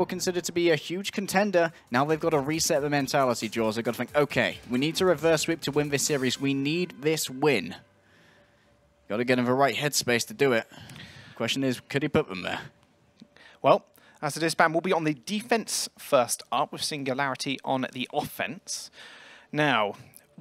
people consider to be a huge contender. Now they've got to reset the mentality, Jaws. They've got to think, okay, we need to reverse sweep to win this series. We need this win. Got to get in the right headspace to do it. Question is, could he put them there? Well, as the Disband will be on the defense first up with Singularity on the offense. Now,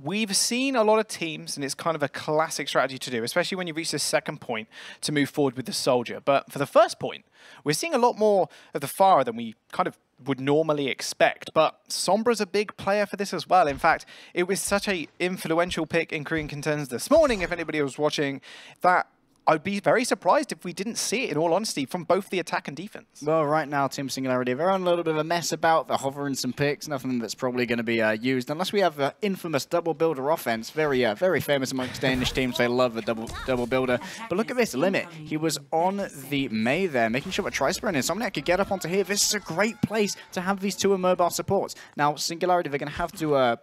we've seen a lot of teams, and it's kind of a classic strategy to do, especially when you reach the second point, to move forward with the soldier. But for the first point, we're seeing a lot more of the Pharah than we kind of would normally expect. But Sombra's a big player for this as well. In fact, it was such an influential pick in Korean Contenders this morning, if anybody was watching, that I'd be very surprised if we didn't see it, in all honesty, from both the attack and defense. Well, right now, Team Singularity, they're on a little bit of a mess about. They're hovering some picks, nothing that's probably going to be used, unless we have the infamous double builder offense. Very famous amongst Danish teams. They love a double builder. But look at this limit. He was on the May there, making sure that Trispur and Insomniac could get up onto here. This is a great place to have these two immobile supports. Now, Singularity, they're going to have to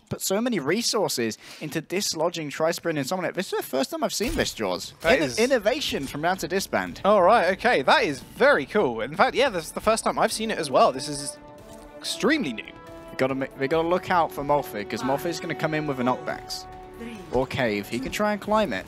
put so many resources into dislodging Trispur and Insomniac. This is the first time I've seen this, Jaws. Innovation from down to Disband. All right, okay, that is very cool. In fact, yeah, this is the first time I've seen it as well. This is extremely new. They got to look out for Molfig, because Molfig's going to come in with an knockbacks or cave. He can try and climb it.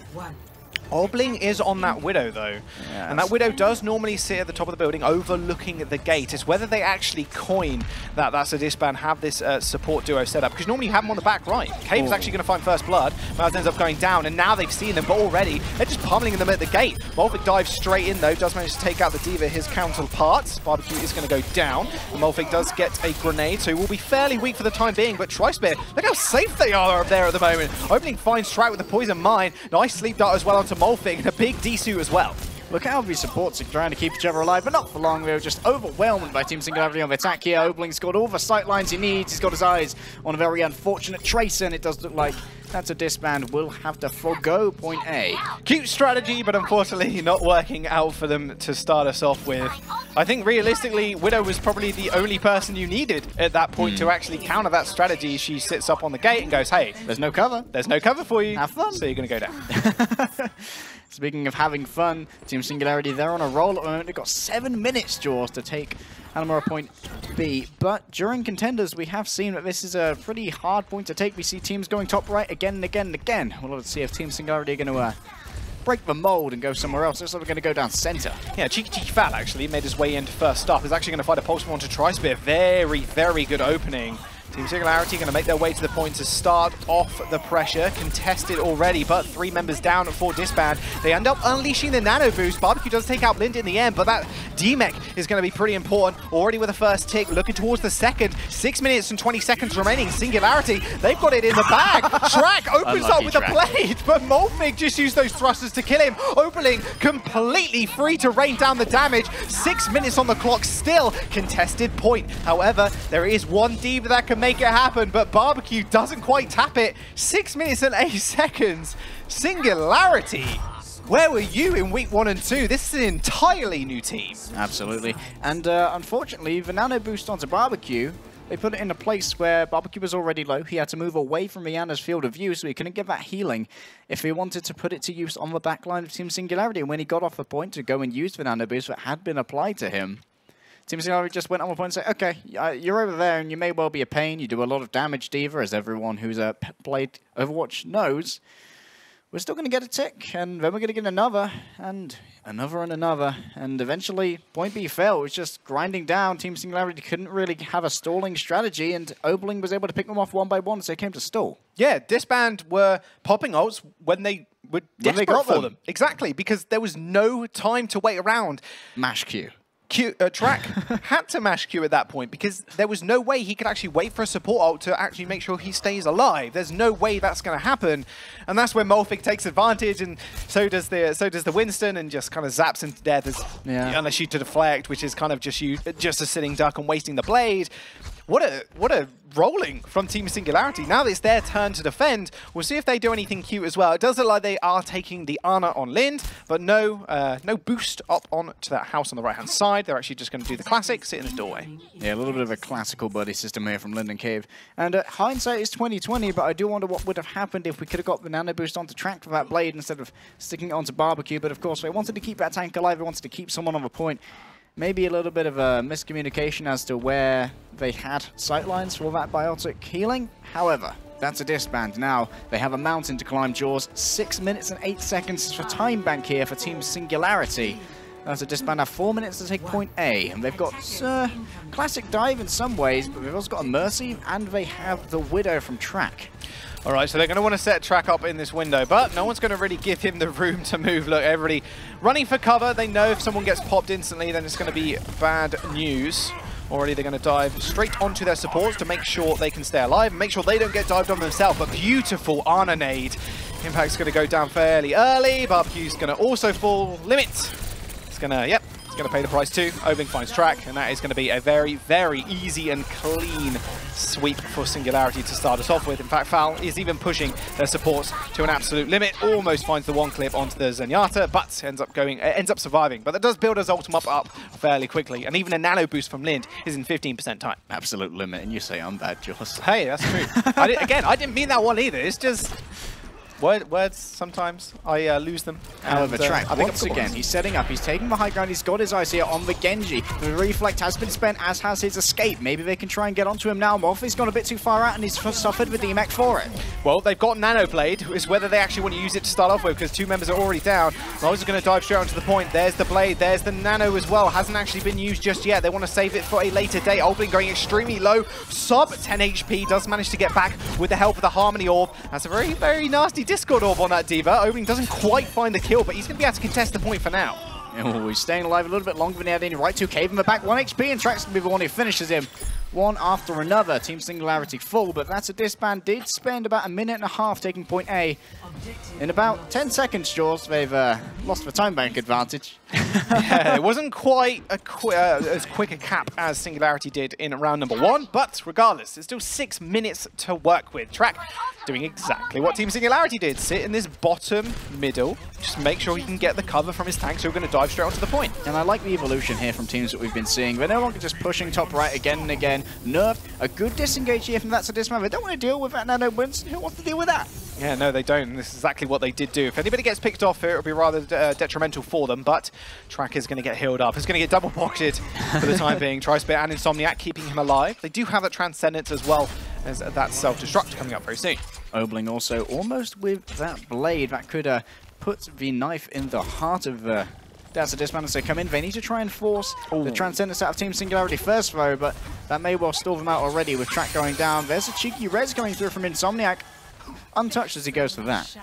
Obling is on that Widow, though. Yeah, and that Widow does normally sit at the top of the building overlooking the gate. It's whether they actually coin that that's a Disband, have this support duo set up. Because normally you have them on the back right. Cave is actually going to find first blood. Maz ends up going down, and now they've seen them, but already they're just pummeling them at the gate. Molfig dives straight in, though. Does manage to take out the Diva, his counterparts. Barbecue is going to go down. And Molfig does get a grenade, so he will be fairly weak for the time being. But Trispur, look how safe they are up there at the moment. Opening finds Trout with the poison mine. Nice sleep dart as well onto Molfig, and a big Dezachu as well. Look how these supports are trying to keep each other alive, but not for long. They were just overwhelmed by Team Singularity on the attack here. Obling's got all the sight lines he needs. He's got his eyes on a very unfortunate Tracer, and it does look like that's a Disband. Will have to forgo point A. Cute strategy, but unfortunately not working out for them to start us off with. I think realistically, Widow was probably the only person you needed at that point to actually counter that strategy. She sits up on the gate and goes, hey, there's no cover. There's no cover for you. Have fun. So you're going to go down. Speaking of having fun, Team Singularity, they're on a roll at the moment. They've got 7 minutes, Jaws, to take Hanamura point B. But during Contenders, we have seen that this is a pretty hard point to take. We see teams going top right again and again and again. We'll have to see if Team Singularity are going to break the mold and go somewhere else. Looks like we're going to go down center. Yeah, Cheeky Fat actually made his way into first up. Is actually going to fight a Pulse One to Trispur. Very, very good opening. Team Singularity going to make their way to the point to start off the pressure. Contested already, but 3 members down for Disband. They end up unleashing the nano boost. Barbecue does take out Blind in the end, but that D-Mech is going to be pretty important. Already with the first tick, looking towards the second. 6 minutes and 20 seconds remaining. Singularity, they've got it in the bag. Track opens up with a blade, but Molfig just used those thrusters to kill him. Opening completely free to rain down the damage. 6 minutes on the clock, still contested point. However, there is one Diva that can make it happen, but Barbecue doesn't quite tap it. 6 minutes and 8 seconds. Singularity, where were you in week 1 and 2? This is an entirely new team. Absolutely. And unfortunately, the nano boost onto Barbecue, they put it in a place where Barbecue was already low. He had to move away from Rihanna's field of view, so he couldn't get that healing if he wanted to put it to use on the backline of Team Singularity. And when he got off the point to go and use the nano boost that had been applied to him, Team Singularity just went on the point and said, okay, you're over there and you may well be a pain. You do a lot of damage, Diva, as everyone who's played Overwatch knows. We're still going to get a tick, and then we're going to get another, and another, and another. And eventually, point B fell. It was just grinding down. Team Singularity couldn't really have a stalling strategy, and Obling was able to pick them off one by one, so it came to stall. Yeah, Disband were popping ults when they were desperate for them. Exactly, because there was no time to wait around. Mash Q. Track had to mash Q at that point because there was no way he could actually wait for a support ult to actually make sure he stays alive. There's no way that's going to happen, and that's where Molfig takes advantage, and so does the Winston, and just kind of zaps him to death unless you to deflect, which is kind of just a sitting duck and wasting the blade. What a rolling from Team Singularity. Now that it's their turn to defend, we'll see if they do anything cute as well. It does look like they are taking the Ana on Lind, but no boost up onto that house on the right-hand side. They're actually just going to do the classic, sit in the doorway. Yeah, a little bit of a classical buddy system here from Lind and Cave. And hindsight is 20/20, but I do wonder what would have happened if we could have got the nano boost onto Track for that blade instead of sticking it onto Barbecue. But of course, they wanted to keep that tank alive. They wanted to keep someone on the point. Maybe a little bit of a miscommunication as to where they had sightlines for that biotic healing. However, that's a disband. Now, they have a mountain to climb, Jaws. 6 minutes and 8 seconds for time bank here for Team Singularity. That's a disband. Have 4 minutes to take point A. And they've got classic dive in some ways, but they've also got a Mercy, and they have the Widow from Track. All right, so they're going to want to set Track up in this window, but no one's going to really give him the room to move. Look, everybody running for cover. They know if someone gets popped instantly, then it's going to be bad news. Already they're going to dive straight onto their supports to make sure they can stay alive and make sure they don't get dived on themselves. But beautiful Ana nade. Impact's going to go down fairly early. Barbecue's going to also fall. Limit. It's going to, yep, it's going to pay the price too. Obling finds Track, and that is going to be a very, very easy and clean sweep for Singularity to start us off with. In fact, Foul is even pushing their supports to an absolute limit. Almost finds the one clip onto the Zenyatta, but ends up surviving. But that does build his ultimate up fairly quickly, and even a nano boost from Lind is in 15% time. Absolute limit, and you say I'm bad, Jaws. Hey, that's true. I didn't mean that one either. It's just words sometimes I lose them. However, Track, once again, he's setting up, he's taking the high ground, he's got his eyes here on the Genji. The reflect has been spent, as has his escape. Maybe they can try and get onto him now. Morphe's gone a bit too far out, and he's suffered with the mech for it. Well, they've got Nano Blade. It's whether they actually want to use it to start off with, because 2 members are already down. Moses is going to dive straight onto the point. There's the Blade, there's the Nano as well. Hasn't actually been used just yet. They want to save it for a later day. Obling going extremely low, sub 10 HP, does manage to get back with the help of the Harmony Orb. That's a very, very nasty Discord Orb on that Diva. Obling doesn't quite find the kill, but he's going to be able to contest the point for now. Oh, he's staying alive a little bit longer than he had any right to. Cave in the back, 1 HP, and Track's going to be the one who finishes him. One after another. Team Singularity full, but that's a disband. Did spend about a minute and a half taking point A. In about 10 seconds, Jaws, they've lost the time bank advantage. Yeah, it wasn't quite as quick a cap as Singularity did in round number 1, but regardless, it's still 6 minutes to work with. Track doing exactly what Team Singularity did. Sit in this bottom middle, just make sure he can get the cover from his tanks who are going to dive straight onto the point. And I like the evolution here from teams that we've been seeing. They're no longer just pushing top right again and again. Nerfed, a good disengage here from That's a Disband. They don't want to deal with that nano Winston. Who wants to deal with that? Yeah, no, they don't. This is exactly what they did do. If anybody gets picked off here, it'll be rather detrimental for them, but Track is going to get healed up. He's going to get double-pocketed for the time being. Tri-Spit and Insomniac keeping him alive. They do have that Transcendence as well as that self-destruct coming up very soon. Obling also almost with that blade. That could put the knife in the heart of That's a Disband as they come in. They need to try and force the Transcendence out of Team Singularity first, though, but that may well stall them out already with Track going down. There's a cheeky res coming through from Insomniac. Untouched as he goes for that.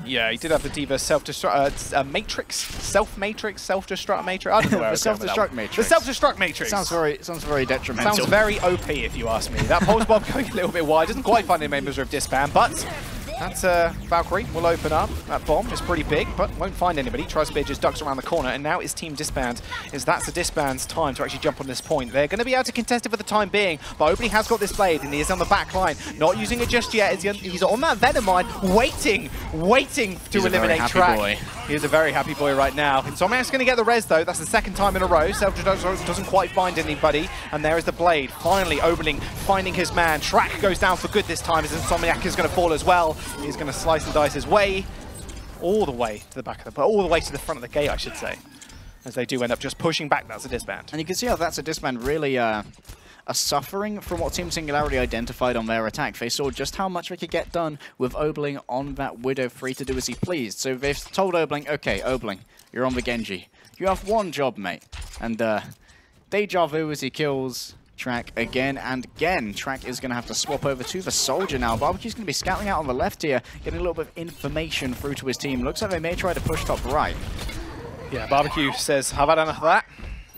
Yeah, he did have the Diva self-destruct, Matrix, self-destruct Matrix. I don't know where the self-destruct Matrix. The self-destruct Matrix. Sounds very detrimental. Sounds very OP if you ask me. That pulse bomb going a little bit wide. Doesn't quite find any members of Disband, but that's Valkyrie will open up. That bomb is pretty big, but won't find anybody. Tri-Spear just ducks around the corner, and now it's Team Disband. That's the Disband's time to actually jump on this point. They're going to be able to contest it for the time being, but Opening has got this blade, and he is on the back line. Not using it just yet. He's on that Venom mine, waiting to eliminate Track. He is a very happy boy right now. Insomniac's going to get the res, though. That's the second time in a row. Self-destruct doesn't quite find anybody, and there is the blade. Finally, Opening finding his man. Track goes down for good this time, as Insomniac is going to fall as well. He's going to slice and dice his way all the way to the back of all the way to the front of the gate, I should say, as they do end up just pushing back That's a Disband. And you can see how That's a Disband really are suffering from what Team Singularity identified on their attack. They saw just how much they could get done with Obling on that Widow, free to do as he pleased. So they've told Obling, okay, Obling, you're on the Genji. You have one job, mate. And deja vu as he kills Track again and again. Track is going to have to swap over to the Soldier now. Barbecue's going to be scouting out on the left here, getting a little bit of information through to his team. Looks like they may try to push top right. Yeah, Barbecue says, have I done enough of that?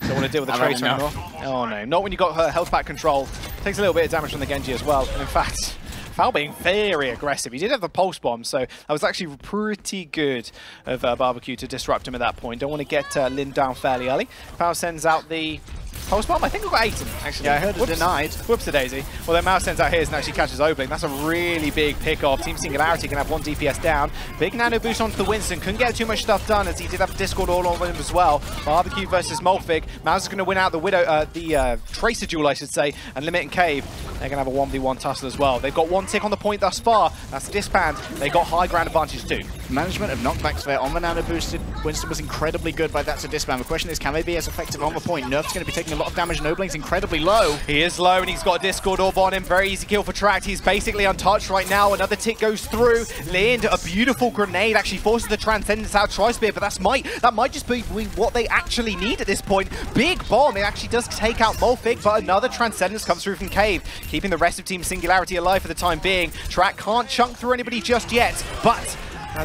Don't want to deal with the traitor anymore. Oh no, not when you got her health back control. Takes a little bit of damage from the Genji as well. And in fact, Foul being very aggressive. He did have the pulse bomb, so that was actually pretty good of Barbecue to disrupt him at that point. Don't want to get Lin down fairly early. Foul sends out the pulse bomb. I think we've got 8 actually. Yeah, I heard it denied. Whoops a daisy. Well, then Mouse sends out his and actually catches Obling. That's a really big pick-off. Team Singularity can have 1 DPS down. Big nano boost onto the Winston. Couldn't get too much stuff done as he did have Discord all over him as well. Barbecue versus Molfig. Mouse is going to win out the Widow, the Tracer duel, I should say, and Limit and Cave. They're going to have a 1v1 tussle as well. They've got 1 tick on the point thus far. That's a Disband. They got high ground advantage too. management of knockbacks there on the nano boosted Winston was incredibly good by that to Disband. The question is, can they be as effective on the point? Nerf's going to be taking a lot of damage. Nobling's incredibly low. He is low, and he's got a Discord orb on him. Very easy kill for Tract. He's basically untouched right now. Another tick goes through. Lind, a beautiful grenade, actually forces the Transcendence out Tri-Spear, but that might just be what they actually need at this point. Big bomb. It actually does take out Molfig, but another Transcendence comes through from Cave, keeping the rest of Team Singularity alive for the time being. Tract can't chunk through anybody just yet, but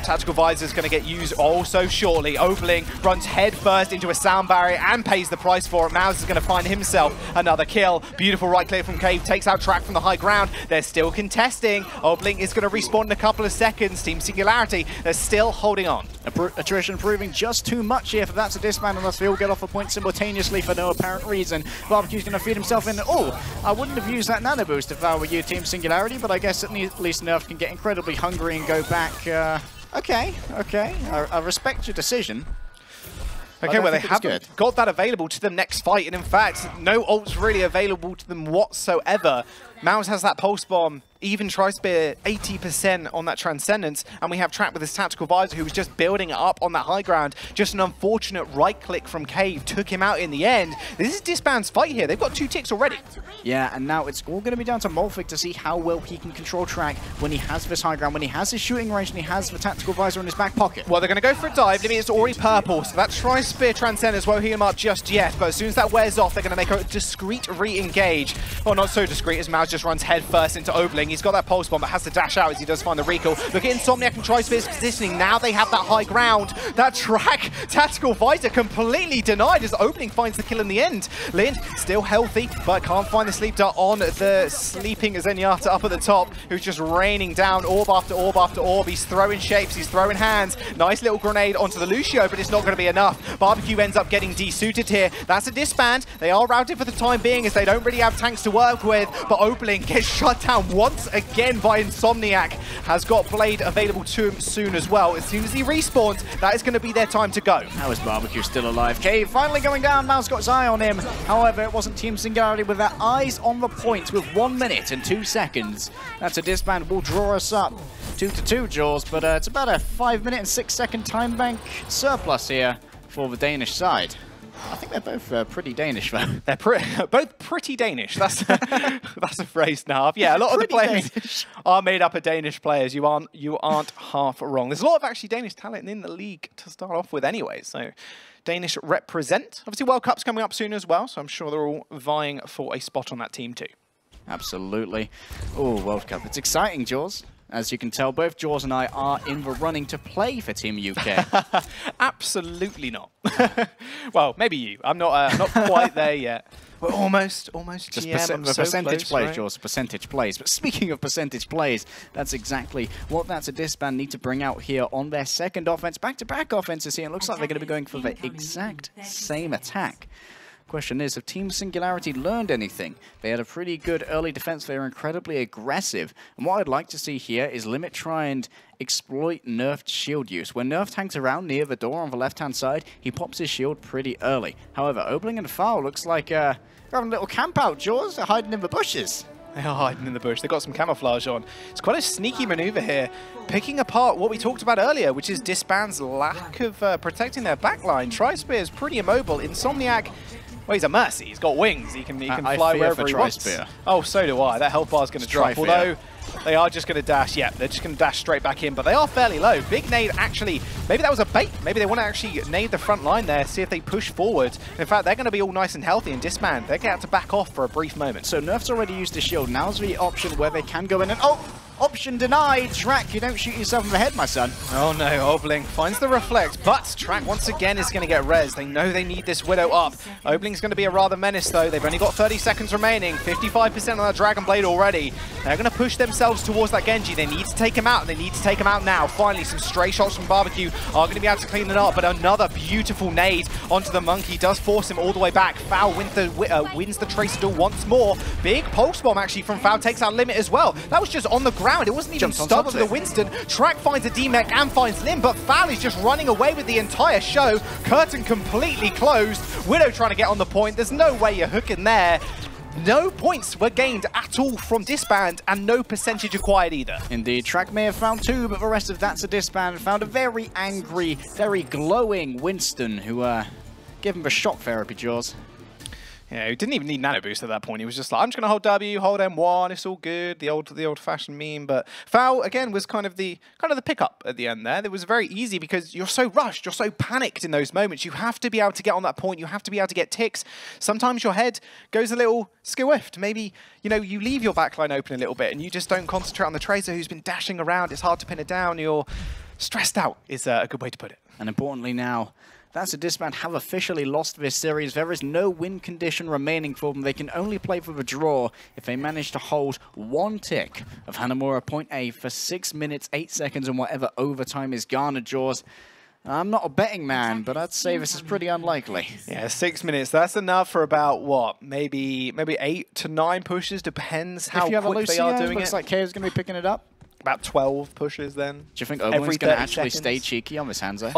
Tactical Visor is going to get used also shortly. Obling runs head first into a sound barrier and pays the price for it. Mouse is going to find himself another kill. Beautiful right click from Cave, takes out Tract from the high ground. They're still contesting. Obling is going to respawn in a couple of seconds. Team Singularity, they're still holding on. Attrition proving just too much here for that to Disband unless they all get off a point simultaneously for no apparent reason. Barbecue's going to feed himself in. Oh, I wouldn't have used that nano boost if I were you, Team Singularity, but I guess at least Nerf can get incredibly hungry and go back. Okay. I respect your decision. Okay, well, they haven't got that available to them next fight, and in fact, no ults really available to them whatsoever. Mouse has that pulse bomb, even Tri-Spear 80% on that Transcendence, and we have Tract with his Tactical Visor who was just building it up on that high ground. Just an unfortunate right click from Cave took him out in the end. This is Disband's fight here. They've got 2 ticks already. Yeah, and now it's all going to be down to Molfig to see how well he can control Tract when he has this high ground, when he has his shooting range, and he has the Tactical Visor in his back pocket. Well, they're going to go for a dive. I mean, it's already purple, so that Tri-Spear Transcendence won't heal him up just yet, but as soon as that wears off, they're going to make a discreet re-engage. Well, not so discreet, as Mouse just runs head first into Obling. He's got that pulse bomb, but has to dash out as he does find the recall. Look at Insomniac and Tri-Spear's positioning. Now they have that high ground. That Tract Tactical Visor completely denied as Obling finds the kill in the end. Lind still healthy, but can't find the sleep dart on the sleeping Zenyatta up at the top, who's just raining down orb after orb after orb. He's throwing shapes, he's throwing hands. Nice little grenade onto the Lucio, but it's not going to be enough. Barbecue ends up getting desuited here. That's a Disband. They are routed for the time being as they don't really have tanks to work with, but Obling gets shut down once again by Insomniac. Has got Blade available to him soon as well. As soon as he respawns, that is going to be their time to go. How is Barbecue still alive? Cave finally going down. Mouse got his eye on him. However, it wasn't Team Singularity with their eyes on the point with 1 minute and 2 seconds. That's a Disband will draw us up 2-2, Jaws, but it's about a 5 minute and 6 second time bank surplus here for the Danish side. I think they're both pretty Danish, though. They're both pretty Danish. That's that's a phrase now. Yeah, a lot of the players are made up of Danish players. You aren't half wrong. There's a lot of actually Danish talent in the league to start off with anyway, so Danish represent. Obviously, World Cup's coming up soon as well, so I'm sure they're all vying for a spot on that team too. Absolutely. Oh, World Cup. It's exciting, Jaws. As you can tell, both Jaws and I are in the running to play for Team UK. Absolutely not. Well, maybe you. I'm not quite there yet. We're almost Just GM. the percentage plays, right? Jaws, percentage plays. But speaking of percentage plays, that's exactly what That's a Disband need to bring out here on their second offense. Back-to-back offenses here. It looks like they're going to be going for the exact same attack. Question is, have Team Singularity learned anything? They had a pretty good early defense. They were incredibly aggressive. And what I'd like to see here is Limit try and exploit nerfed shield use. When Nerf tanks around near the door on the left-hand side, he pops his shield pretty early. However, Obling and Foul looks like they're having a little camp out, Jaws. They're hiding in the bushes. They are hiding in the bush. They've got some camouflage on. It's quite a sneaky maneuver here, picking apart what we talked about earlier, which is Disband's lack of protecting their backline. Tri-Spear is pretty immobile. Insomniac, well, he's a mercy. He's got wings. He can fly wherever he wants. Oh, so do I. That health bar is going to drop. Although they are just going to dash. Yeah, they're just going to dash straight back in. But they are fairly low. Big nade actually. Maybe that was a bait. Maybe they want to actually nade the front line there, see if they push forward. In fact, they're going to be all nice and healthy and Disband. They're going to have to back off for a brief moment. So Nerf's already used his shield. Now's the option where they can go in and... Oh! Option denied. Track, you don't shoot yourself in the head, my son. Oh no, Obling finds the reflect, but Track once again is going to get res. They know they need this Widow up. Obling's going to be a rather menace though. They've only got 30 seconds remaining, 55% on that Dragon Blade already. They're going to push themselves towards that Genji. They need to take him out, and they need to take him out now. Finally, some stray shots from Barbecue are going to be able to clean it up, but another beautiful nade onto the Monkey does force him all the way back. Foul wins the Tracer duel once more. Big pulse bomb actually from Foul takes out Limit as well. That was just on the ground. It wasn't even stuck to the Winston. Track finds a D-Mech and finds Lim, but Foul is just running away with the entire show. Curtain completely closed. Widow trying to get on the point. There's no way you're hooking there. no points were gained at all from Disband and no percentage acquired either. Indeed, Track may have found 2, but the rest of That's a Disband found a very angry, very glowing Winston who gave him the shock therapy, Jaws. Yeah, he didn't even need nano boost at that point. He was just like, I'm just going to hold W, hold M1, it's all good. The old-fashioned meme. But foul again was kind of the pickup at the end there. It was very easy because you're so rushed, you're so panicked in those moments. You have to be able to get on that point. You have to be able to get ticks. Sometimes your head goes a little swift. Maybe you leave your backline open a little bit and you just don't concentrate on the Tracer who's been dashing around. It's hard to pin it down. You're stressed out is a good way to put it. And importantly now, That's a Disband have officially lost this series. There is no win condition remaining for them. They can only play for the draw if they manage to hold 1 tick of Hanamura Point A for 6 minutes, 8 seconds, and whatever overtime is garnered, Jaws. I'm not a betting man, but I'd say this is pretty unlikely. Yeah, 6 minutes. That's enough for about, what, maybe 8 to 9 pushes. Depends how quick they are doing it. Looks like Kay's going to be picking it up. About 12 pushes then. Do you think Overwatch's going to actually stay cheeky on this Hanzo?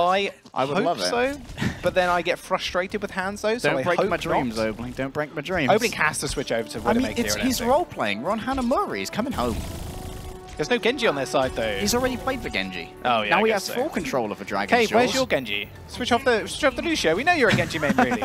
I would love hope so, but then I get frustrated with Hanzo, so Don't break my dreams, Obling. Don't break my dreams. Obling has to switch over to Widowmaker. He's role-playing. We're on Hanamura. He's coming home. There's no Genji on their side, though. He's already played for Genji. Oh, yeah, now he has full control of the Dragon's Jaws. Okay, where's your Genji? Switch off the Lucio. We know you're a Genji main, really.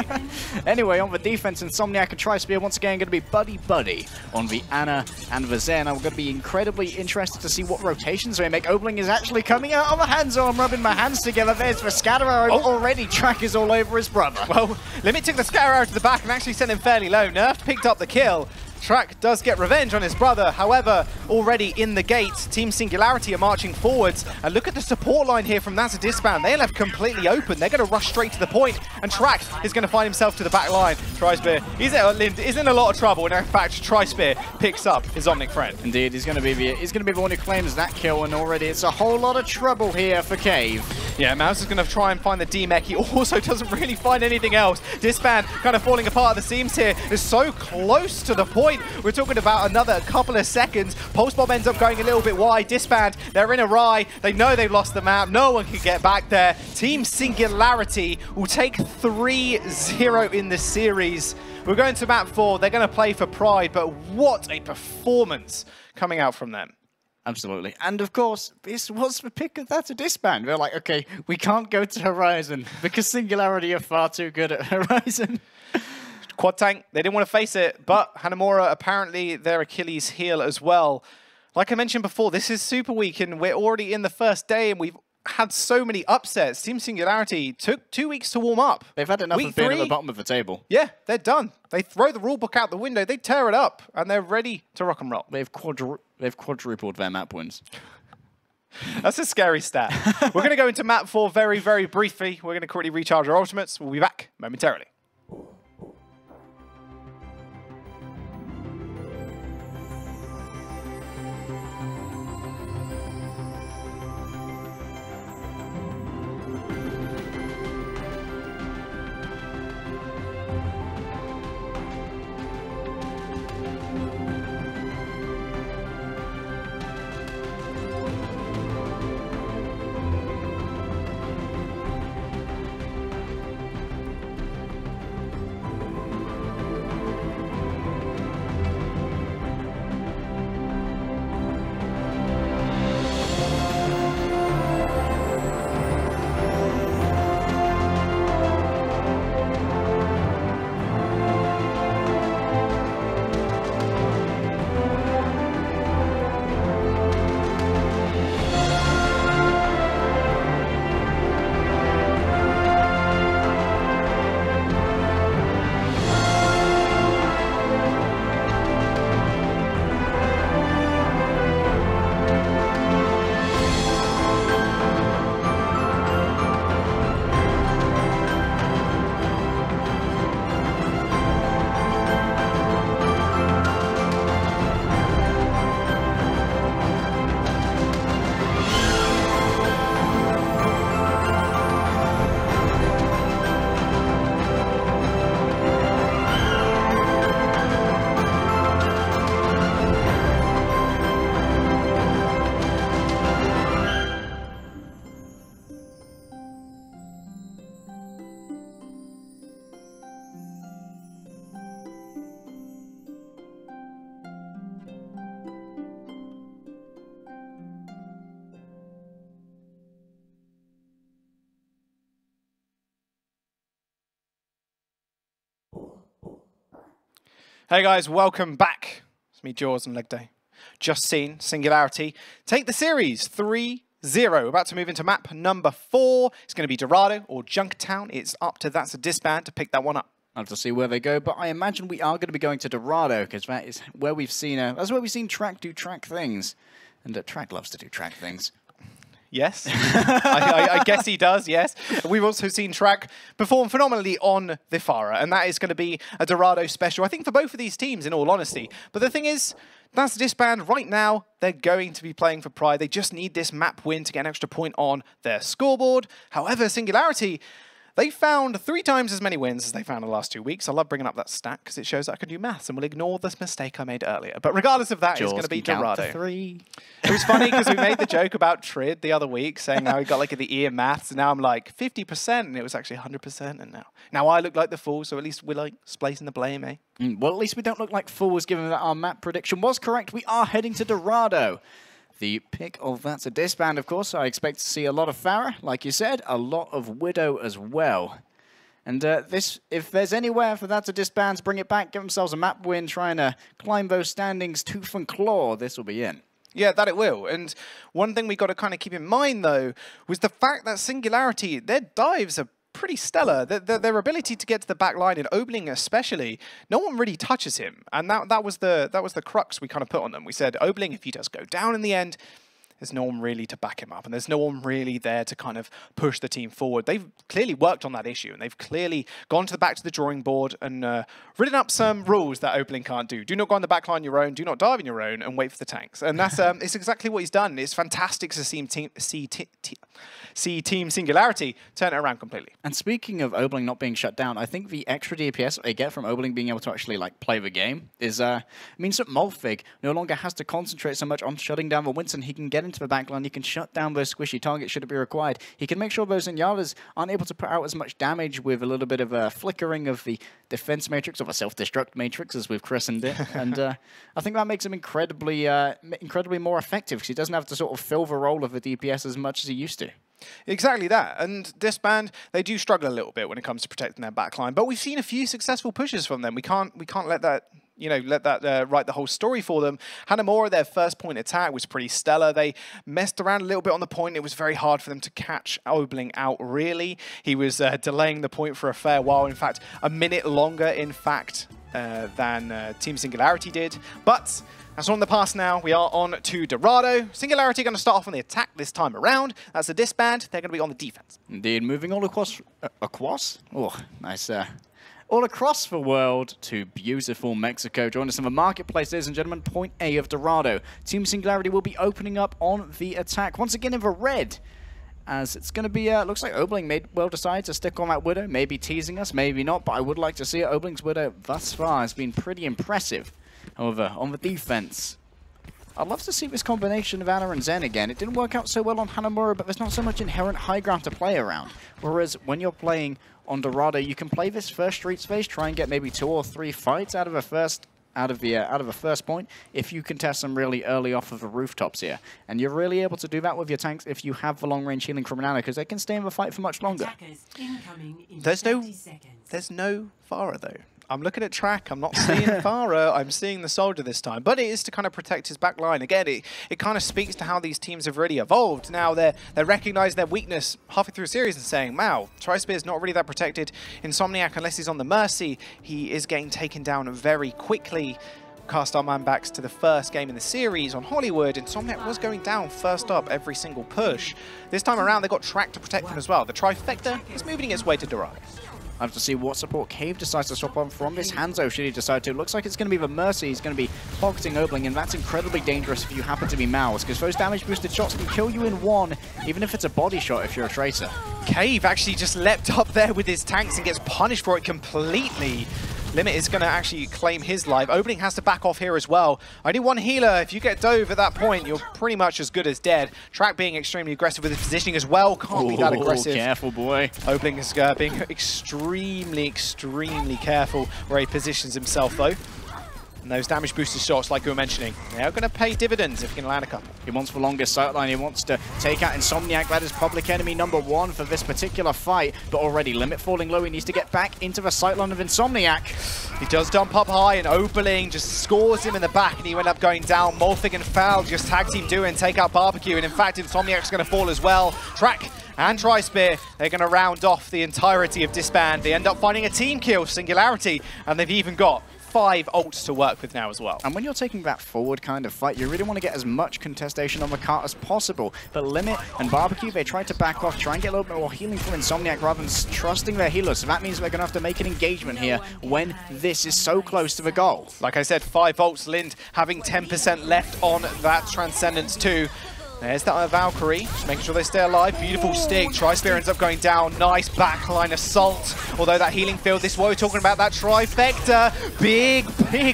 Anyway, on the defense, Insomniac and Tri-Spear once again going to be buddy-buddy on the Ana and the Zen. I'm going to be incredibly interested to see what rotations they make. Obling is actually coming out of the hands. I'm rubbing my hands together. There's the Scatterer. Already Track is all over his brother. Well, Limit took the Scatterer to the back and actually sent him fairly low. Nerf picked up the kill. Track does get revenge on his brother. However, already in the gate, Team Singularity are marching forwards. And look at the support line here from That's a Disband. They are left completely open. They're going to rush straight to the point. And Track is going to find himself to the back line. Tri-Spear is in a lot of trouble. And in fact, Tri-Spear picks up his Omnic friend. Indeed, he's going to be the one who claims that kill. And already it's a whole lot of trouble here for Cave. Yeah, Mouse is going to try and find the D-Mech. He also doesn't really find anything else. Disband kind of falling apart at the seams here. Is so close to the point. We're talking about another couple of seconds. Pulse Bomb ends up going a little bit wide. Disband, they're in a rye. They know they've lost the map. No one can get back there. Team Singularity will take 3-0 in the series. We're going to map 4. They're going to play for Pride, but what a performance coming out from them. Absolutely. And of course, this was the pick of That's a Disband. They're like, okay, we can't go to Horizon because Singularity are far too good at Horizon. Quad tank, they didn't want to face it, but Hanamura, apparently their Achilles heel as well. Like I mentioned before, this is Super Week and we're already in the first day and we've had so many upsets. Team Singularity took 2 weeks to warm up. They've had enough of being at the bottom of the table. Yeah, they're done. They throw the rulebook out the window, they tear it up, and they're ready to rock and roll. They've quadrupled their map wins. That's a scary stat. We're going to go into map 4 very, very briefly. We're going to quickly recharge our ultimates. We'll be back momentarily. Hey guys, welcome back. It's me, Jaws and Legday. Just seen Singularity take the series 3-0. About to move into map number 4. It's going to be Dorado or Junktown. It's up to That's a Disband to pick that one up. I'll have to see where they go, but I imagine we are going to be going to Dorado because that is where we've seen that's where we've seen Track do Track things, and Track loves to do Track things. Yes, I guess he does, yes. We've also seen Track perform phenomenally on the Farah, and that is going to be a Dorado special, I think, for both of these teams, in all honesty. But the thing is, That's a Disband. Right now, they're going to be playing for pride. They just need this map win to get an extra point on their scoreboard. However, Singularity, they found 3 times as many wins as they found in the last 2 weeks. I love bringing up that stat because it shows that I can do maths and will ignore this mistake I made earlier. But regardless of that, it's going to be Dorado. 3. It was funny because we made the joke about Tridd the other week, saying how he got like the E in maths, and now I'm like 50%, and it was actually 100%. And now I look like the fool, so at least we're like splitting the blame, eh? Well, at least we don't look like fools, given that our map prediction was correct. We are heading to Dorado. The pick of That's a Disband, of course. I expect to see a lot of Farah, like you said, a lot of Widow as well. And if there's anywhere for That's a Disband to bring it back, give themselves a map win, trying to climb those standings tooth and claw, this will be in. Yeah, that it will. And one thing we got to kind of keep in mind, though, was the fact that Singularity, their dives are pretty stellar. Their ability to get to the back line, and Obling especially, no one really touches him. And that was the crux we kind of put on them. We said, Obling, if he does go down in the end, there's no one really to back him up, and there's no one really there to kind of push the team forward. They've clearly worked on that issue, and they've clearly gone back to the drawing board and written up some rules that Obling can't do. Do not go on the back line your own, do not dive in your own, and wait for the tanks. And that's it's exactly what he's done. It's fantastic to see Team Singularity turn it around completely. And speaking of Obling not being shut down, I think the extra DPS they get from Obling being able to actually like play the game is means that Molfig no longer has to concentrate so much on shutting down the Winston. He can get into the backline, he can shut down those squishy targets should it be required. He can make sure those Zenyatas aren't able to put out as much damage with a little bit of a flickering of the defense matrix, or the self-destruct matrix as we've christened it. And I think that makes him incredibly more effective because he doesn't have to sort of fill the role of the DPS as much as he used to. Exactly that. And Disband, they do struggle a little bit when it comes to protecting their backline, but we've seen a few successful pushes from them. We can't let that write the whole story for them. Hanamura, their first point attack was pretty stellar. They messed around a little bit on the point. It was very hard for them to catch Obling out, really. He was delaying the point for a fair while. In fact, a minute longer, in fact, than Team Singularity did. But that's on the past now. We are on to Dorado. Singularity going to start off on the attack this time around. That's a Disband. They're going to be on the defense. Indeed, moving all across. Oh, nice. All across the world to beautiful Mexico. Join us in the marketplace, ladies and gentlemen. Point A of Dorado. Team Singularity will be opening up on the attack. Once again in the red. As it's going to be, looks like Obling may well decide to stick on that Widow. Maybe teasing us, maybe not. But I would like to see it. Obling's Widow thus far has been pretty impressive. However, on the defense, I'd love to see this combination of Ana and Zen again. It didn't work out so well on Hanamura, but there's not so much inherent high ground to play around. Whereas when you're playing on Dorado, you can play this first street space, try and get maybe 2 or 3 fights out of a first point if you contest them really early off of the rooftops here. And you're really able to do that with your tanks if you have the long range healing from Ana, because they can stay in the fight for much longer. There's no Farah though. I'm looking at Track, I'm not seeing Farah, I'm seeing the Soldier this time. But it is to kind of protect his back line. Again, it kind of speaks to how these teams have really evolved. Now they're recognizing their weakness halfway through a series and saying, wow, Tri-Spear's not really that protected. Insomniac, unless he's on the Mercy, he is getting taken down very quickly. Cast our man backs to the first game in the series on Hollywood. Insomniac was going down first up every single push. This time around, they got Track to protect him as well. The Trifecta is moving its way to Dorado. I have to see what support Cave decides to swap on from this Hanzo should he decide to. It looks like it's going to be the Mercy. He's going to be pocketing Obling, and that's incredibly dangerous if you happen to be Mouse, because those damage boosted shots can kill you in one, even if it's a body shot if you're a Tracer. Cave actually just leapt up there with his tanks and gets punished for it completely. Limit is going to actually claim his life. Obling has to back off here as well. Only one healer. If you get dove at that point, you're pretty much as good as dead. Track being extremely aggressive with his positioning as well. Can't be that aggressive. Careful, boy. Obling is being extremely careful where he positions himself, though. And those damage boosted shots, like you were mentioning, they are going to pay dividends if he can land a couple. He wants the longest sightline. He wants to take out Insomniac. That is public enemy number 1 for this particular fight. But already, limit falling low. He needs to get back into the sightline of Insomniac. He does dump up high, and Oberling just scores him in the back, and he went up going down. Molfig and Foul just tag team do and take out Barbecue. And in fact, Insomniac's going to fall as well. Track and Tri-Spear, they're going to round off the entirety of Disband. They end up finding a team kill, Singularity, and they've even got 5 ults to work with now as well. And when you're taking that forward kind of fight, you really want to get as much contestation on the cart as possible. But Limit and Barbecue, they try to back off, try and get a little bit more healing from Insomniac rather than trusting their healers. So that means they're going to have to make an engagement here when this is so close to the goal. Like I said, 5 ults, Lind having 10% left on that Transcendence too. There's that Valkyrie, just making sure they stay alive. Beautiful stick. Tri-Spear ends up going down. Nice backline assault. Although that healing field, this is what we're talking about, that trifecta. Big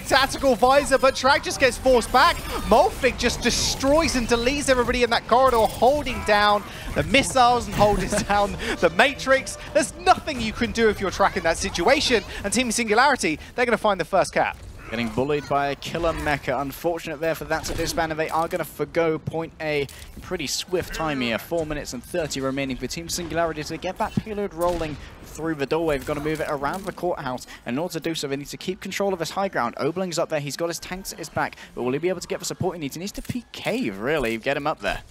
tactical visor, but Track just gets forced back. Molfig just destroys and deletes everybody in that corridor, holding down the missiles and holding down the Matrix. There's nothing you can do if you're Track in that situation. And Team Singularity, they're going to find the first cap. Getting bullied by a killer mecha. Unfortunate there for that to Disband, and they are going to forgo point A in pretty swift time here. 4 minutes and 30 remaining for Team Singularity to get that payload rolling through the doorway. They've got to move it around the courthouse, and in order to do so, they need to keep control of his high ground. Oberling's up there. He's got his tanks at his back, but will he be able to get the support he needs? He needs to peek cave, really, get him up there.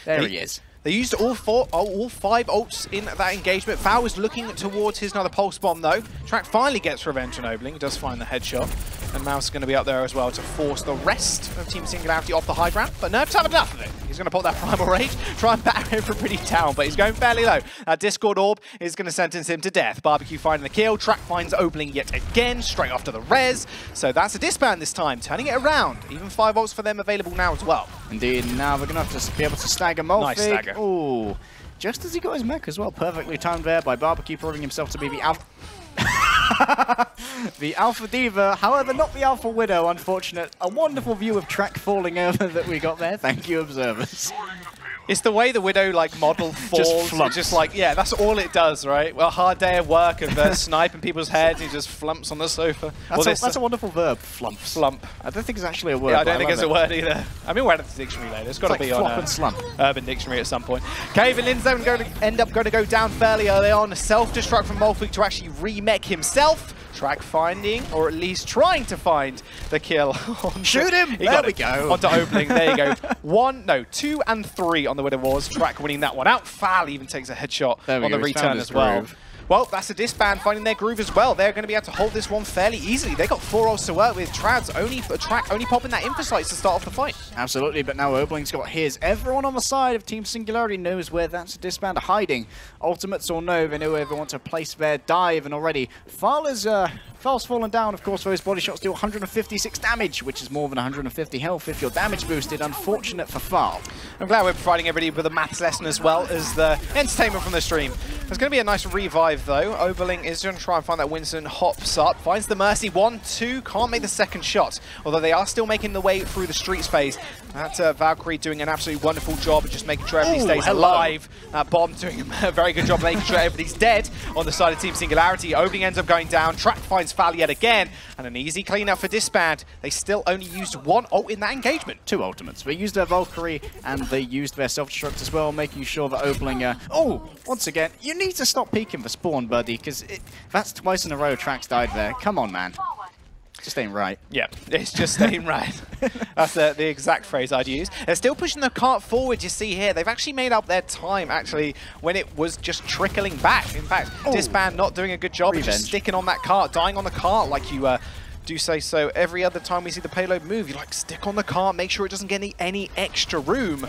There he is. They used all 5 ults in that engagement. Foul was looking towards his another pulse bomb though. Track finally gets revenge on Oberling. He does find the headshot. And Mouse is going to be up there as well to force the rest of Team Singularity off the high ground. But Nerf's had enough of it. He's going to pop that Primal Rage, try and batter everybody down, but he's going fairly low. That Discord Orb is going to sentence him to death. Barbecue finding the kill. Track finds Oberling yet again, straight after the res. So that's a Disband this time, turning it around. Even 5 ults for them available now as well. Indeed, now we're going to have to be able to stagger Molfig. Nice stagger. Ooh, just as he got his mech as well. Perfectly timed there by Barbecue, proving himself to be the alpha. The Alpha Diva, however, not the Alpha Widow, unfortunate. A wonderful view of Track falling over that we got there. Thank you, observers. It's the way the Widow like model falls. Just like, yeah, that's all it does, right? Well, a hard day of work of sniping people's heads, he just flumps on the sofa. That's a wonderful verb, flump. Slump. I don't think it's actually a word. Yeah, I don't think it's a word either. I mean, we're at the dictionary later. It's got to be on and slump. Urban Dictionary at some point. Cave and Lynn's going to end up going to go down fairly early on. Self-destruct from Molfig to actually remech himself. Track finding, or at least trying to find the kill. Shoot him! There we go. Onto Oberling, there you go. 2 and 3 on the Widow Wars. Track winning that one out. Foul even takes a headshot on the return as well. Well, that's a Disband finding their groove as well. They're going to be able to hold this one fairly easily. They got 4 ults to work with. Track only popping that Infocytes to start off the fight. Absolutely, but now Oberling's got his. Everyone on the side of Team Singularity knows where that's a Disband hiding. Ultimates or no, they know where they want to place their dive, and already Fal's fallen down. Of course, those body shots do 156 damage, which is more than 150 health if you're damage boosted. Unfortunate for Fal. I'm glad we're providing everybody with a maths lesson as well as the entertainment from the stream. There's going to be a nice revive though. Oberling is going to try and find that Winston, hops up, finds the Mercy, 1, 2, can't make the second shot, although they are still making the way through the streets phase. That's Valkyrie doing an absolutely wonderful job of just making sure everybody stays alive. That Bomb doing a very good job making sure everybody's dead on the side of Team Singularity. Oberling ends up going down, Track finds Fal yet again, and an easy clean up for Disband. They still only used 1 ult in that engagement. 2 ultimates. They used their Valkyrie and they used their self-destruct as well, making sure that Oberling... once again, you need to stop peeking for spawn, buddy, because that's twice in a row Track's died there. Come on, man. Just ain't right. Yeah, it's just ain't right. That's the exact phrase I'd use. They're still pushing the cart forward, you see here. They've actually made up their time, actually, when it was just trickling back. In fact, Disband not doing a good job of just sticking on that cart, dying on the cart like you do say so. Every other time we see the payload move, you like stick on the cart, make sure it doesn't get any extra room.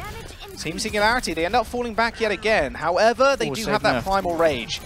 Team Singularity, they end up falling back yet again. However, they do have that Primal Rage.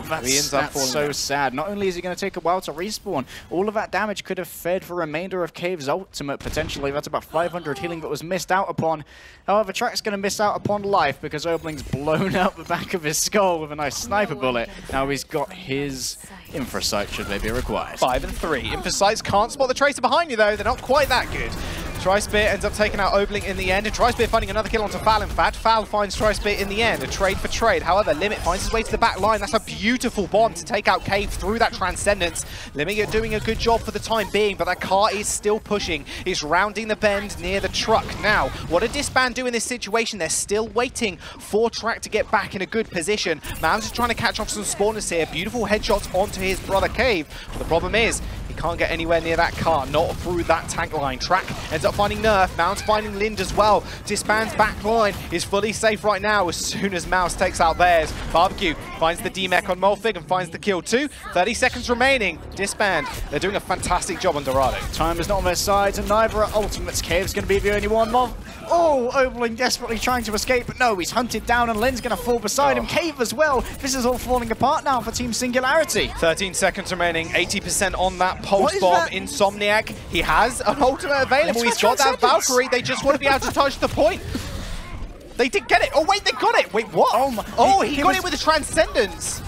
That's so sad. Not only is he going to take a while to respawn, all of that damage could have fed the remainder of Cave's ultimate, potentially. That's about 500 healing that was missed out upon. However, Track's going to miss out upon life because Oberling's blown out the back of his skull with a nice sniper bullet. Now he's got his Infrasight should they be required. 5 and 3. Infrasights can't spot the tracer behind you, though. They're not quite that good. TriSpear ends up taking out Obling in the end, and TriSpear finding another kill onto Foul, in fact. Foul finds TriSpear in the end, a trade for trade. However, Limit finds his way to the back line. That's a beautiful bomb to take out Cave through that Transcendence. Limit doing a good job for the time being, but that car is still pushing. It's rounding the bend near the truck. Now, what did Disband do in this situation? They're still waiting for Track to get back in a good position. Mams is trying to catch off some spawners here. Beautiful headshots onto his brother Cave. The problem is, he can't get anywhere near that car, not through that tank line. Track ends up finding Nerf, Mouse finding Lind as well. Disband's back line is fully safe right now as soon as Mouse takes out theirs. Barbecue finds the D-Mech on Molfig and finds the kill too. 30 seconds remaining. Disband, they're doing a fantastic job on Dorado. Time is not on their side, and neither are Ultimates. Cave's going to be the only one. Oh, Obling desperately trying to escape, but no, he's hunted down and Lin's going to fall beside him. Cave as well. This is all falling apart now for Team Singularity. 13 seconds remaining, 80% on that pulse bomb. Insomniac, he has an ultimate available. He's got that Valkyrie. They just want to be able to touch the point. They did get it. Oh, wait, they got it. Wait, what? Oh, my. Oh, he got it with the Transcendence.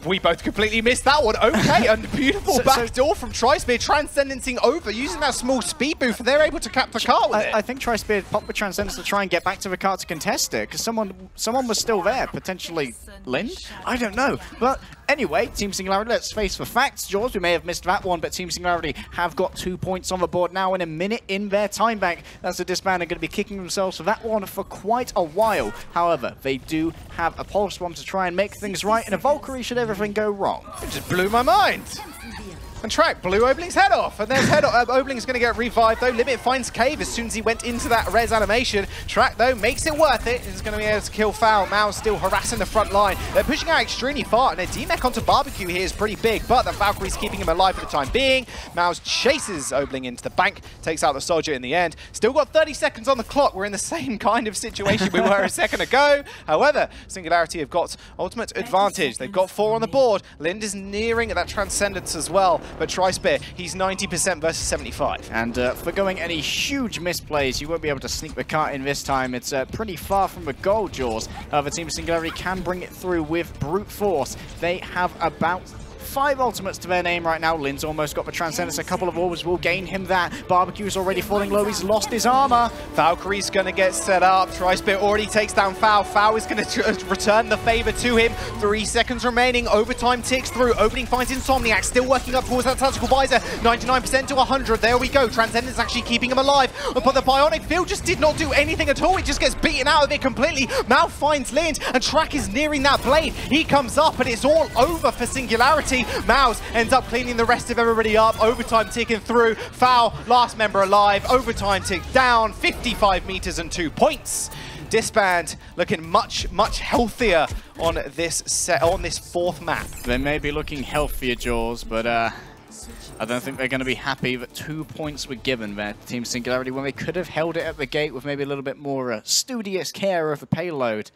We both completely missed that one. Okay, and beautiful backdoor from TriSpear, transcendencing over, using that small speed boost. They're able to cap the car with it. I think TriSpear popped the Transcendence to try and get back to the car to contest it, because someone was still there, potentially Lind? I don't know. But anyway, Team Singularity, let's face the facts. Jaws, we may have missed that one, but Team Singularity have got 2 points on the board now in a minute in their time bank. That's the Disband are going to be kicking themselves for that one for quite a while. However, they do have a Pulse Bomb to try and make things right, and a Valkyrie should everything go wrong. It just blew my mind. And Track blew Obling's head off, and there's Obling's going to get revived though. Limit finds Cave as soon as he went into that res animation. Track though makes it worth it. He's going to be able to kill Foul. Mao's still harassing the front line. They're pushing out extremely far, and their D-Mech onto Barbecue here is pretty big, but the Valkyrie's keeping him alive for the time being. Mao's chases Obling into the bank, takes out the soldier in the end. Still got 30 seconds on the clock. We're in the same kind of situation we were a second ago. However, Singularity have got ultimate advantage. They've got 4 on the board. Lind is nearing that Transcendence as well, but TriSpear, he's 90% versus 75. And for going any huge misplays, you won't be able to sneak the car in this time. It's pretty far from the goal, Jaws. However, Team Singularity can bring it through with brute force. They have about 5 ultimates to their name right now. Lin's almost got the Transcendence. A couple of orbs will gain him that. Barbecue's already falling low. He's lost his armor. Valkyrie's going to get set up. TriSpear already takes down Foul. Foul is going to return the favor to him. 3 seconds remaining. Overtime ticks through. Opening finds Insomniac. Still working up towards that tactical visor. 99% to 100. There we go. Transcendence actually keeping him alive. But the Bionic Field just did not do anything at all. It just gets beaten out of it completely. Mal finds Lind, and Track is nearing that blade. He comes up, and it's all over for Singularity. Mouse ends up cleaning the rest of everybody up. Overtime ticking through. Foul, last member alive. Overtime tick down. 55 meters and 2 points. Disband looking much, much healthier on this set, on this 4th map. They may be looking healthier, Jaws, but I don't think they're going to be happy that 2 points were given there to Team Singularity when they could have held it at the gate with maybe a little bit more studious care of the payload.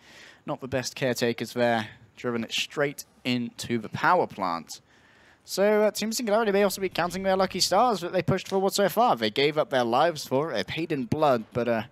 Not the best caretakers there, driven it straight into the power plant. So Team Singularity may also be counting their lucky stars that they pushed forward so far. They gave up their lives for it, they paid in blood, but I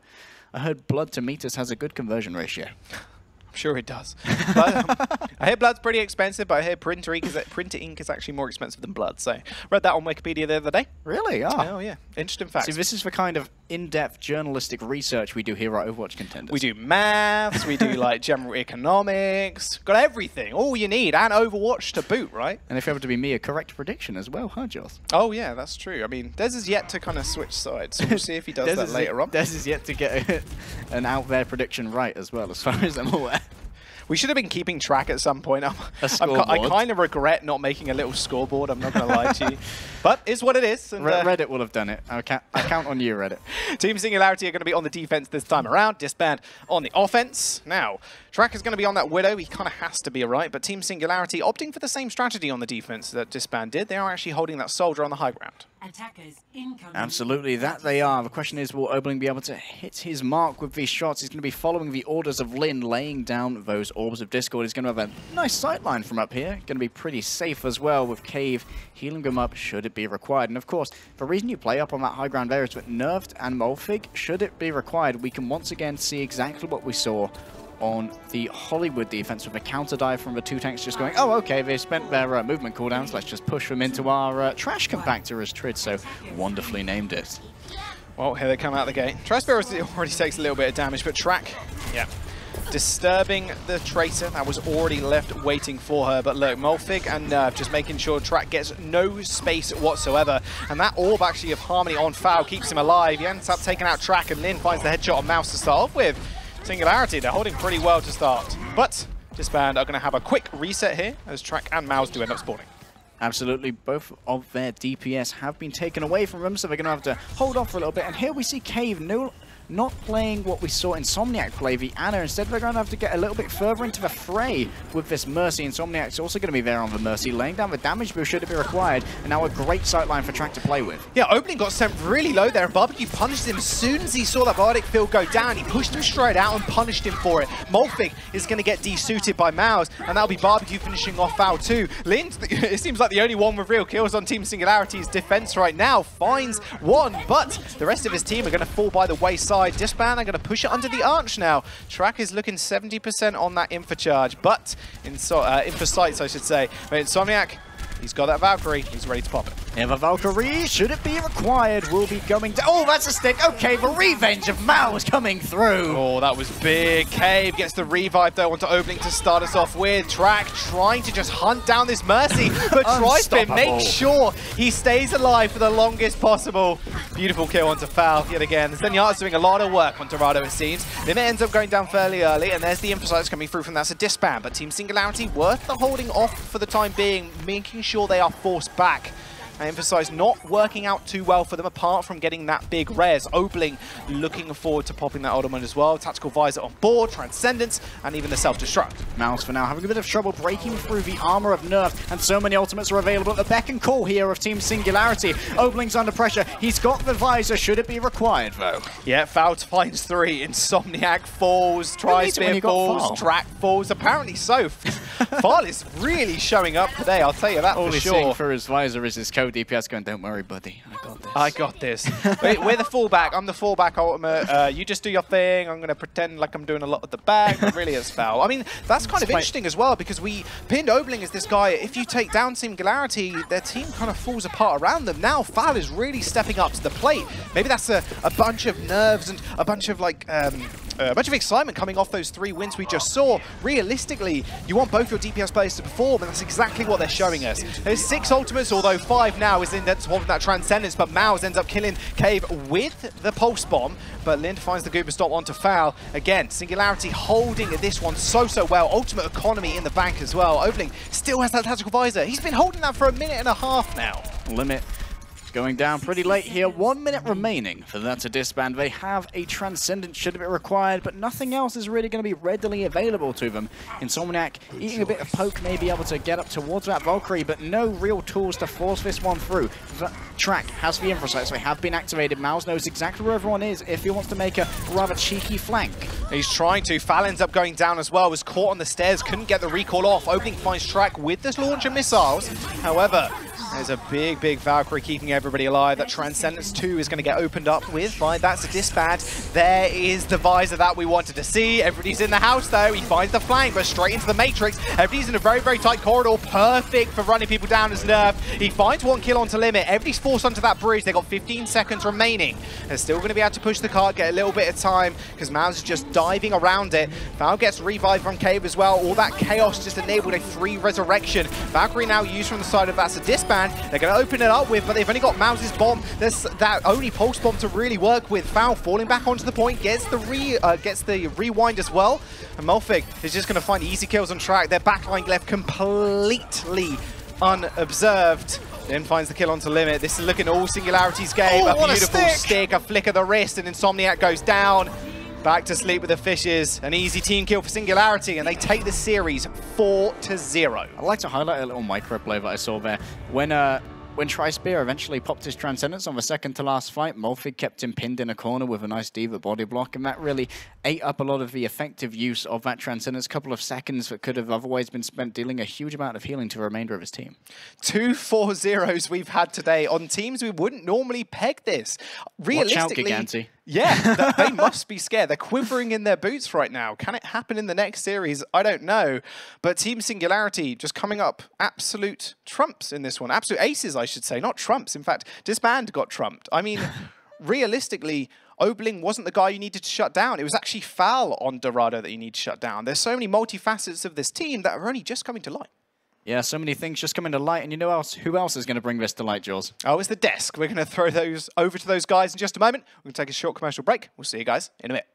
heard blood to meters has a good conversion ratio. I'm sure it does. But, I hear blood's pretty expensive, but I hear printer ink is actually more expensive than blood. So read that on Wikipedia the other day. Really? Oh yeah, interesting facts. See, this is the kind of in-depth journalistic research we do here at Overwatch Contenders. We do maths, we do like general economics, got everything, all you need, and Overwatch to boot, right? And if it were to be me, a correct prediction as well, huh, Joss? Oh yeah, that's true. I mean, Dez is yet to kind of switch sides, so we'll see if he does that later on. Dez is yet to get an out there prediction right as well, as far as I'm aware. We should have been keeping track at some point. I kind of regret not making a little scoreboard, I'm not going to lie to you. But it's what it is. And, Reddit will have done it. I count on you, Reddit. Team Singularity are going to be on the defense this time around. Disband on the offense. Now, Track is going to be on that Widow. He kind of has to be right. But Team Singularity opting for the same strategy on the defense that Disband did. They are actually holding that soldier on the high ground. Attackers incoming. Absolutely, that they are. The question is, will Obling be able to hit his mark with these shots? He's going to be following the orders of Lin, laying down those orbs of Discord. He's going to have a nice sightline from up here. Going to be pretty safe as well with Cave healing him up should it be required. And of course, the reason you play up on that high ground there is that Nerfed and Molfig, should it be required, we can once again see exactly what we saw on the Hollywood defense with a counter dive from the 2 tanks just going, oh, okay, they've spent their movement cooldowns, let's just push them into our trash compactor, as Tridd so wonderfully named it. Well, here they come out the gate. Tri-Spirit already takes a little bit of damage, but Track, yeah, disturbing the Traitor that was already left waiting for her. But look, Molfig and Nerf just making sure Track gets no space whatsoever. And that orb actually of Harmony on Foul keeps him alive. He ends up taking out Track, and Lin finds the headshot on Mouse to start off with. Singularity, they're holding pretty well to start. But Disband are going to have a quick reset here as Track and Mouse do end up spawning. Absolutely, both of their DPS have been taken away from them, so they're going to have to hold off for a little bit. And here we see Cave not playing what we saw Insomniac play, the Ana. Instead, they're going to have to get a little bit further into the fray with this Mercy. Insomniac's also going to be there on the Mercy, laying down the damage boost should it be required, and now a great sightline for Track to play with. Yeah, opening got sent really low there, and Barbecue punished him as soon as he saw that Bardic field go down. He pushed him straight out and punished him for it. Molfig is going to get desuited by Mouse, and that'll be Barbecue finishing off Foul too. Lin, it seems like the only one with real kills on Team Singularity's defense right now, finds one, but the rest of his team are going to fall by the wayside. Disband are going to push it under the arch now. Track is looking 70% on that info charge, but info sights, I should say. But Insomniac, he's got that Valkyrie. He's ready to pop it. Yeah, the Valkyrie, should it be required, will be going to... Oh, that's a stick. Okay, the revenge of Mao's coming through. Oh, that was big. Cave gets the revive, though, onto opening to start us off with. Track trying to just hunt down this Mercy, but Tri-Spin makes sure he stays alive for the longest possible. Beautiful kill onto Foul yet again. Zenyatta's doing a lot of work on Dorado, it seems. Limit ends up going down fairly early, and there's the Infosites coming through from that's a Disband, but Team Singularity worth the holding off for the time being, making sure they are forced back. I emphasize not working out too well for them apart from getting that big res. Obling looking forward to popping that Ottoman as well. Tactical Visor on board, Transcendence, and even the self-destruct. Mouse for now having a bit of trouble breaking through the armor of Nerf, and so many ultimates are available at the beck and call here of Team Singularity. Obling's under pressure. He's got the visor. Should it be required, though? Yeah, Foul finds 3. Insomniac falls, Tri-Spear falls, Track falls. Apparently so. Fall is really showing up today, I'll tell you that All for he's sure. seeing for his visor is his co-DPS going, don't worry, buddy. I got this. I got this. We're the fullback. I'm the fullback ultimate. You just do your thing. I'm going to pretend like I'm doing a lot of the back, but really it's Foul. I mean, that's kind of interesting as well, because we pinned Obling as this guy. If you take down Singularity, their team kind of falls apart around them. Now Foul is really stepping up to the plate. Maybe that's a bunch of nerves and a bunch of like... a bunch of excitement coming off those 3 wins we just saw. Realistically, you want both your DPS players to perform, and that's exactly what they're showing us. There's 6 ultimates, although 5 now is in that swap of that Transcendence, but Mouse ends up killing Cave with the Pulse Bomb, but Lind finds the Goober Stop onto Foul. Again, Singularity holding this one so well. Ultimate economy in the bank as well. Obling still has that Tactical Visor. He's been holding that for a minute and a half now. Limit going down pretty late here. 1 minute remaining for that to Disband. They have a Transcendence should it be required, but nothing else is really going to be readily available to them. Insomniac eating a bit of poke, may be able to get up towards that Valkyrie, but no real tools to force this one through. Track has the Infosights. They have been activated. Mouse knows exactly where everyone is if he wants to make a rather cheeky flank. He's trying to. Foul ends up going down as well. Was caught on the stairs. Couldn't get the recall off. Opening finds Track with this launcher missiles. However, there's a big Valkyrie keeping everybody alive. That Transcendence 2 is going to get opened up with by that's a Disband. There is the visor that we wanted to see. Everybody's in the house though. He finds the flank, but straight into the Matrix. Everybody's in a very tight corridor. Perfect for running people down as Nerf. He finds 1 kill onto Limit. Everybody's forced onto that bridge. They've got 15 seconds remaining. They're still going to be able to push the cart, get a little bit of time, because Mouse is just diving around it. Foul gets revived from Cave as well. All that chaos just enabled a free resurrection. Valkyrie now used from the side of that's a Disband. They're going to open it up with, but they've only got Mouse's bomb. There's that only Pulse Bomb to really work with. Foul falling back onto the point, gets the rewind as well. And Molfig is just going to find easy kills on Track. Their backline left completely unobserved. Then finds the kill onto Limit. This is looking all Singularity's game. Oh, a beautiful stick, a flick of the wrist, and Insomniac goes down. Back to sleep with the Fishes. An easy team kill for Singularity, and they take the series 4-0. I'd like to highlight a little microplay that I saw there. When Tri-Spear eventually popped his Transcendence on the second to last fight, Molfig kept him pinned in a corner with a nice D.Va body block, and that really ate up a lot of the effective use of that Transcendence. A couple of seconds that could have otherwise been spent dealing a huge amount of healing to the remainder of his team. 2 4-0s we've had today on teams we wouldn't normally peg this. Realistically, watch out, Giganti. Yeah, they must be scared. They're quivering in their boots right now. Can it happen in the next series? I don't know. But Team Singularity just coming up absolute trumps in this one. Absolute aces, I should say, not trumps. In fact, Disband got trumped. I mean, realistically, Obling wasn't the guy you needed to shut down. It was actually Foul on Dorado that you need to shut down. There's so many multifacets of this team that are only just coming to light. Yeah, so many things just coming to light, and you know who else is going to bring this to light, Jules? Oh, it's the desk. We're going to throw those over to those guys in just a moment. We're going to take a short commercial break. We'll see you guys in a bit.